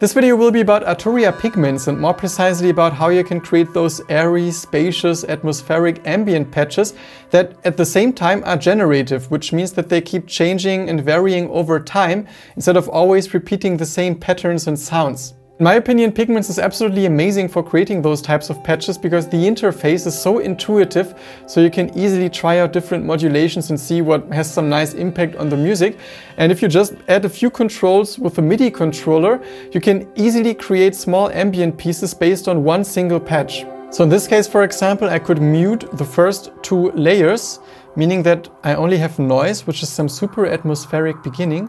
This video will be about Arturia Pigments and more precisely about how you can create those airy, spacious, atmospheric ambient patches that at the same time are generative, which means that they keep changing and varying over time instead of always repeating the same patterns and sounds. In my opinion, Pigments is absolutely amazing for creating those types of patches because the interface is so intuitive, so you can easily try out different modulations and see what has some nice impact on the music. And if you just add a few controls with a MIDI controller, you can easily create small ambient pieces based on one single patch. So in this case, for example, I could mute the first two layers, meaning that I only have noise, which is some super atmospheric beginning.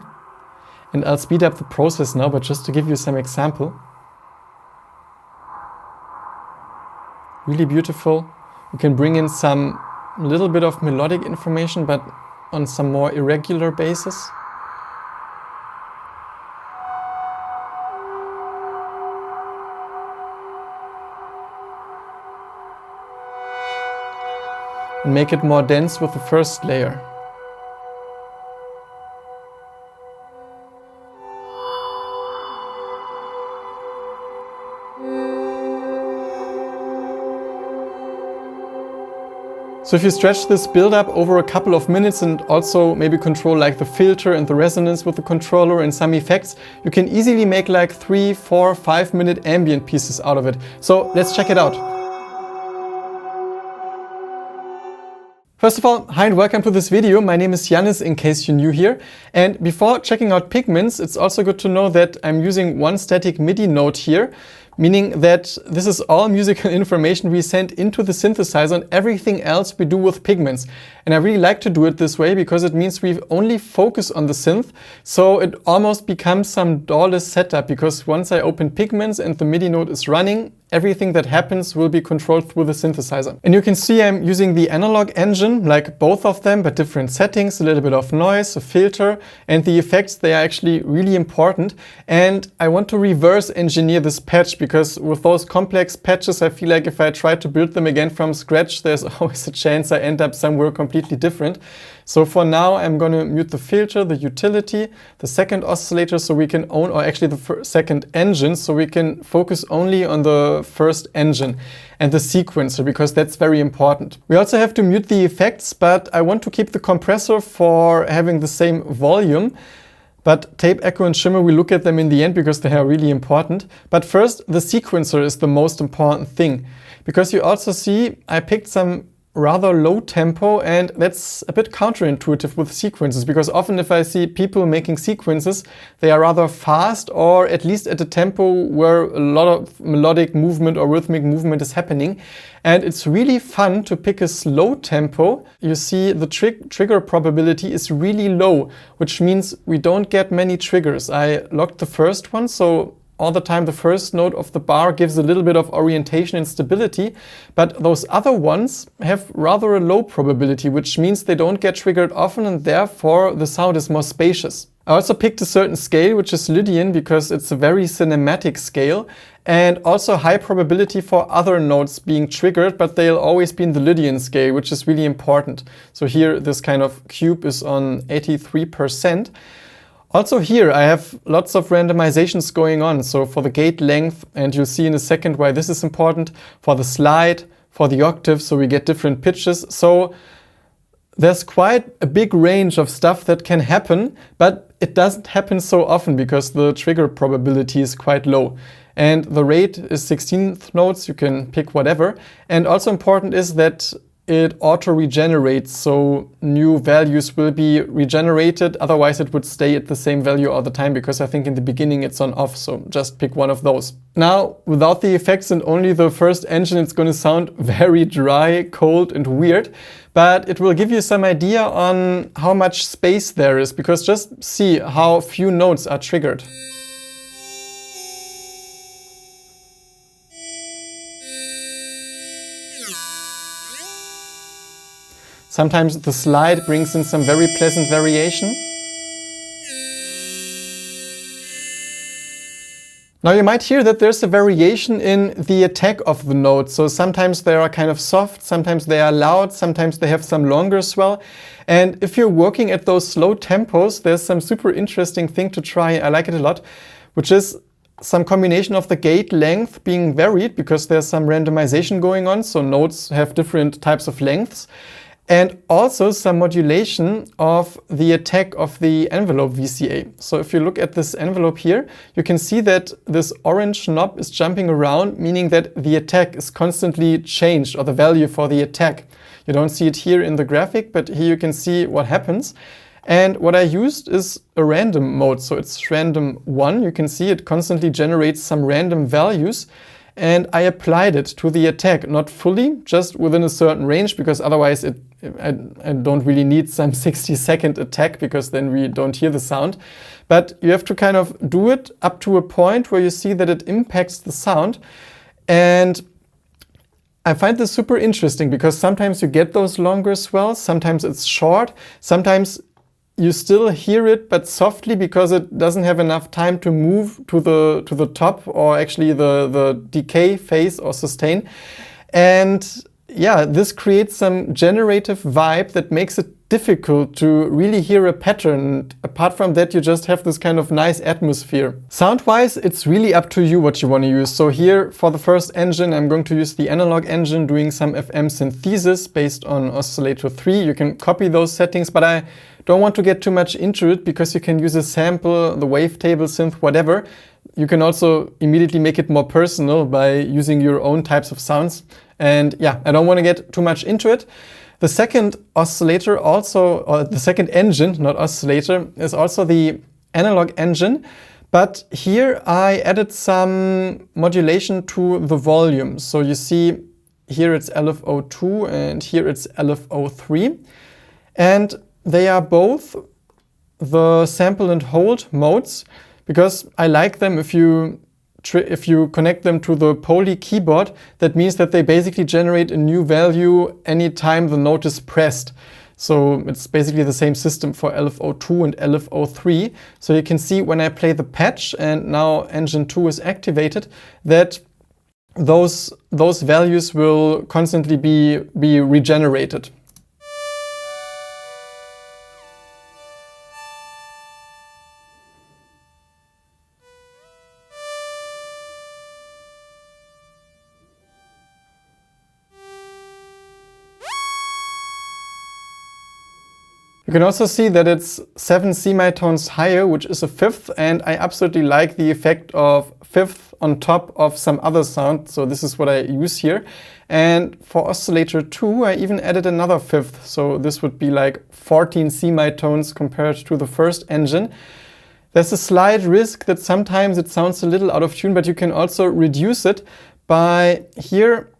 And I'll speed up the process now, but just to give you some example. Really beautiful. You can bring in some little bit of melodic information, but on some more irregular basis. And make it more dense with the first layer. So if you stretch this build up over a couple of minutes and also maybe control like the filter and the resonance with the controller and some effects, you can easily make like 3, 4, 5 minute ambient pieces out of it. So let's check it out. First of all, hi and welcome to this video. My name is Yannis, in case you're new here. And before checking out Pigments, it's also good to know that I'm using one static MIDI note here, meaning that this is all musical information we send into the synthesizer and everything else we do with Pigments. And I really like to do it this way because it means we only focus on the synth, so it almost becomes some doorless setup, because once I open Pigments and the MIDI note is running, everything that happens will be controlled through the synthesizer. And you can see I'm using the analog engine, like both of them, but different settings, a little bit of noise, a filter, and the effects, they are actually really important. And I want to reverse engineer this patch, because with those complex patches, I feel like if I try to build them again from scratch, there's always a chance I end up somewhere completely different. So for now, I'm going to mute the filter, the utility, the second oscillator, so we can own, or actually the second engine, so we can focus only on the first engine and the sequencer, because that's very important. We also have to mute the effects, but I want to keep the compressor for having the same volume. But tape, echo and shimmer, we look at them in the end because they are really important. But first, the sequencer is the most important thing, because you also see I picked some rather low tempo, and that's a bit counterintuitive with sequences, because often if I see people making sequences, they are rather fast, or at least at a tempo where a lot of melodic movement or rhythmic movement is happening. And it's really fun to pick a slow tempo. You see the trigger probability is really low, which means we don't get many triggers. I locked the first one, so all the time the first note of the bar gives a little bit of orientation and stability, but those other ones have rather a low probability, which means they don't get triggered often, and therefore the sound is more spacious. I also picked a certain scale, which is Lydian, because it's a very cinematic scale, and also high probability for other notes being triggered, but they'll always be in the Lydian scale, which is really important. So here this kind of cube is on 83%. Also here I have lots of randomizations going on, so for the gate length, and you'll see in a second why this is important, for the slide, for the octave, so we get different pitches. So there's quite a big range of stuff that can happen, but it doesn't happen so often because the trigger probability is quite low. And the rate is 16th notes, you can pick whatever. And also important is that it auto-regenerates, so new values will be regenerated, otherwise it would stay at the same value all the time, because I think in the beginning it's on off, so just pick one of those. Now, without the effects and only the first engine, it's going to sound very dry, cold and weird, but it will give you some idea on how much space there is, because just see how few notes are triggered. Sometimes the slide brings in some very pleasant variation. Now you might hear that there's a variation in the attack of the notes. So sometimes they are kind of soft, sometimes they are loud, sometimes they have some longer swell. And if you're working at those slow tempos, there's some super interesting thing to try, I like it a lot, which is some combination of the gate length being varied because there's some randomization going on, so notes have different types of lengths, and also some modulation of the attack of the envelope VCA. So if you look at this envelope here, you can see that this orange knob is jumping around, meaning that the attack is constantly changed, or the value for the attack. You don't see it here in the graphic, but here you can see what happens. And what I used is a random mode, so it's random 1. You can see it constantly generates some random values, and I applied it to the attack, not fully, just within a certain range, because otherwise I don't really need some 60-second attack, because then we don't hear the sound. But you have to kind of do it up to a point where you see that it impacts the sound. And I find this super interesting because sometimes you get those longer swells, sometimes it's short, sometimes you still hear it, but softly, because it doesn't have enough time to move to the top, or actually the decay phase or sustain. And yeah, this creates some generative vibe that makes it difficult to really hear a pattern. Apart from that, you just have this kind of nice atmosphere. Sound-wise, it's really up to you what you want to use. So here, for the first engine, I'm going to use the analog engine, doing some FM synthesis based on oscillator 3. You can copy those settings, but I don't want to get too much into it, because you can use a sample, the wavetable synth, whatever. You can also immediately make it more personal by using your own types of sounds. And yeah, I don't want to get too much into it. The second oscillator also, or the second engine, not oscillator, is also the analog engine. But here I added some modulation to the volume. So you see here it's LFO2 and here it's LFO3. And they are both the sample and hold modes, because I like them. If you connect them to the poly keyboard, that means that they basically generate a new value anytime the note is pressed. So it's basically the same system for LFO2 and LFO3. So you can see when I play the patch and now engine 2 is activated, that those values will constantly be regenerated. You can also see that it's 7 semitones higher, which is a fifth, and I absolutely like the effect of fifth on top of some other sound, so this is what I use here. And for oscillator 2, I even added another fifth, so this would be like 14 semitones compared to the first engine. There's a slight risk that sometimes it sounds a little out of tune, but you can also reduce it by here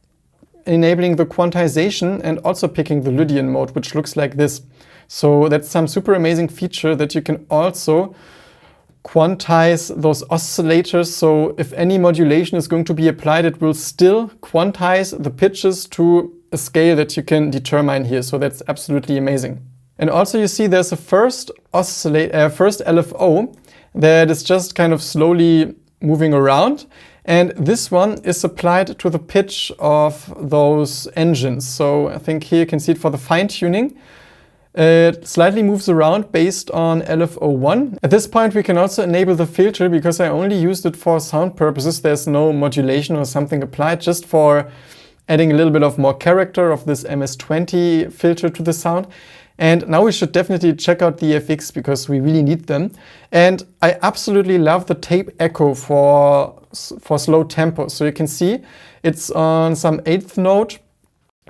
enabling the quantization and also picking the Lydian mode, which looks like this. So that's some super amazing feature, that you can also quantize those oscillators. So if any modulation is going to be applied, it will still quantize the pitches to a scale that you can determine here. So that's absolutely amazing. And also you see there's a first LFO that is just kind of slowly moving around. And this one is applied to the pitch of those engines. So I think here you can see it for the fine tuning. It slightly moves around based on LFO1. At this point we can also enable the filter, because I only used it for sound purposes. There's no modulation or something applied, just for adding a little bit of more character of this MS-20 filter to the sound. And now we should definitely check out the FX, because we really need them. And I absolutely love the tape echo for slow tempo. So you can see it's on some 8th note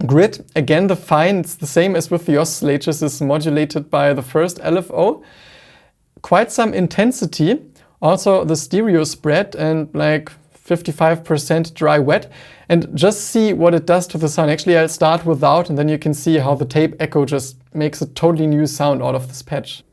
grid. Again, the fine, it's the same as with the oscillators, is modulated by the first LFO. Quite some intensity. Also the stereo spread, and like 55% dry wet. And just see what it does to the sound. Actually, I'll start without, and then you can see how the tape echo just makes a totally new sound out of this patch.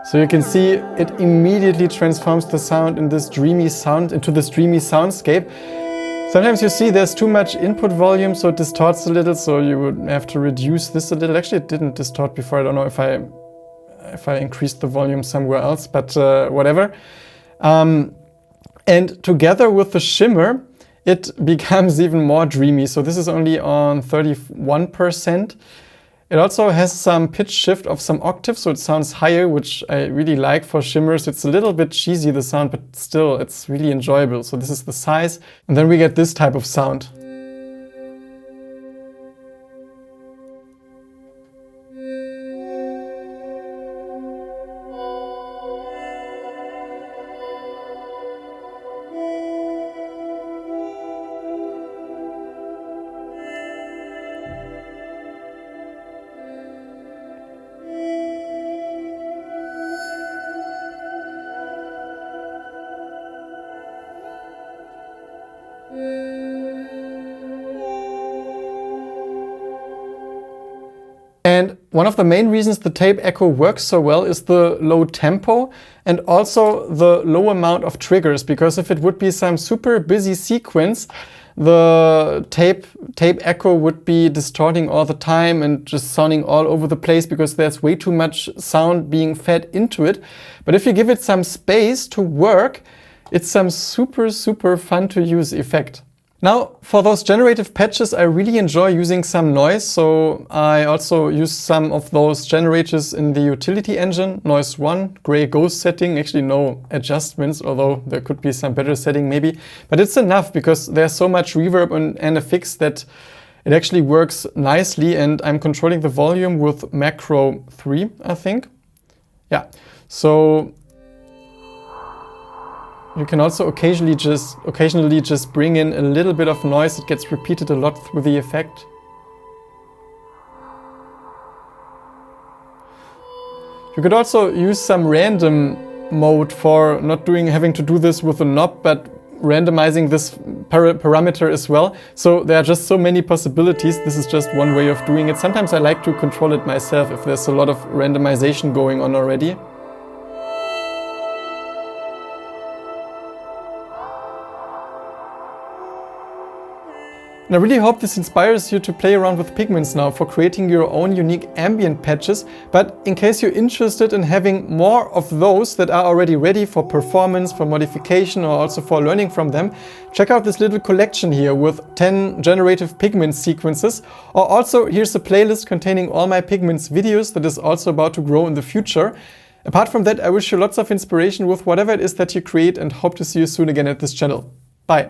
So you can see it immediately transforms the sound in this dreamy into this dreamy soundscape. Sometimes you see there's too much input volume, so it distorts a little, so you would have to reduce this a little. Actually, it didn't distort before. I don't know if I increased the volume somewhere else, but whatever. And together with the shimmer, it becomes even more dreamy. So this is only on 31%. It also has some pitch shift of some octaves, so it sounds higher, which I really like for shimmers. It's a little bit cheesy, the sound, but still, it's really enjoyable. So this is the size. And then we get this type of sound. And one of the main reasons the tape echo works so well is the low tempo and also the low amount of triggers, because if it would be some super busy sequence, the tape echo would be distorting all the time and just sounding all over the place because there's way too much sound being fed into it. But if you give it some space to work, it's some super, super fun to use effect. Now, for those generative patches, I really enjoy using some noise, so I also use some of those generators in the utility engine, noise 1, gray ghost setting, actually no adjustments, although there could be some better setting maybe, but it's enough because there's so much reverb and effects that it actually works nicely, and I'm controlling the volume with macro 3, I think. Yeah, so you can also occasionally just bring in a little bit of noise. It gets repeated a lot through the effect. You could also use some random mode for not having to do this with a knob, but randomizing this parameter as well. So there are just so many possibilities. This is just one way of doing it. Sometimes I like to control it myself if there's a lot of randomization going on already. And I really hope this inspires you to play around with pigments now for creating your own unique ambient patches. But in case you're interested in having more of those that are already ready for performance, for modification, or also for learning from them, check out this little collection here with 10 generative pigment sequences. Or also here's a playlist containing all my pigments videos that is also about to grow in the future. Apart from that, I wish you lots of inspiration with whatever it is that you create and hope to see you soon again at this channel. Bye!